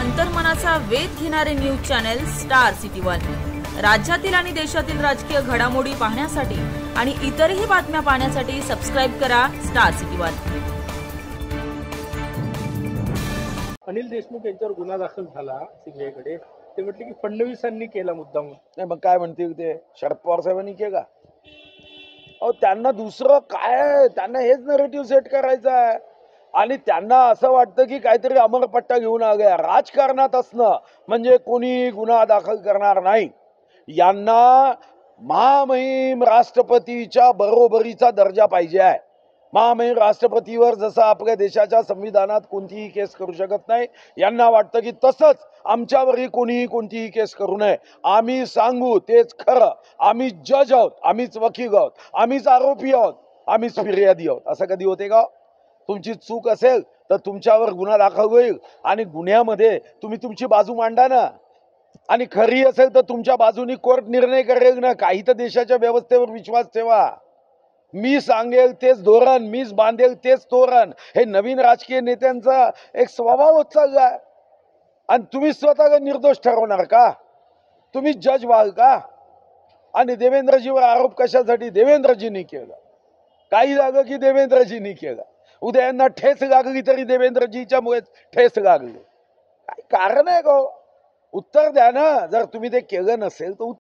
अंतर्मनाचा वेध घेणारे news channel star city one. राज्यातील आणि देशातील राजकीय घडामोडी पाहण्यासाठी आणि इतरही बातम्या पाहण्यासाठी सबस्क्राइब करा star city one. Anil Deshmukh यांच्यावर गुन्हा दाखल झाला सीबीआयकडे। ते म्हटले की फडणवीसांनी केला मुद्दाम। नाही मग काय म्हणतील ते शरद पवार साहेबांनी केला? अहो त्यांना दुसरं काय, त्यांना हेच नरेटिव्ह सेट करायचं आहे आणि त्यांना असं वाटतं की काहीतरी अमरपट्टा घेऊन आ गया। राजकारणात असणं म्हणजे कोणी गुन्हा दाखल करणार नाही। यांना महामहिम राष्ट्रपतीच्या बरोबरीचा दर्जा पाहिजे आहे। महामहिम राष्ट्रपतीवर जसं आपल्या देशाच्या संविधानात कोणतीही केस करू शकत नाही, यांना वाटतं की तसंच आमच्यावरही कोणीही कोणतीही केस करू नये। आम्ही सांगू तेच खरं, आम्ही जज आहोत, आम्हीच वकील आहोत, आम्हीच आरोपी आहोत, आम्हीच फिर्यादी आहोत। असं कधी होते का? तुमची चूक असेल तर तुमच्यावर गुन्हा दाखल होईल आणि गुन्ह्यामध्ये तुम्ही तुमची बाजू मांडा ना, आणि खरी असेल तर तुमच्या बाजूनी कोर्ट निर्णय करेल ना। काही तर देशाच्या व्यवस्थेवर विश्वास ठेवा। मी सांगेल तेच धोरण, मीच बांधेल तेच तोरण, हे नवीन राजकीय नेत्यांचा एक स्वभाव होत चालला आहे। आणि तुम्ही स्वतःला निर्दोष ठरवणार का? तुम्ही जज व्हाल का? आणि देवेंद्रजीवर आरोप कशासाठी? देवेंद्रजींनी केला, काही लागलं की देवेंद्रजींनी केला, उद्या यांना ठेस लागली तरी देवेंद्रजीच्या मुळे ठेस लागली। काय कारण आहे का? उत्तर द्या ना। जर तुम्ही ते केलं नसेल तर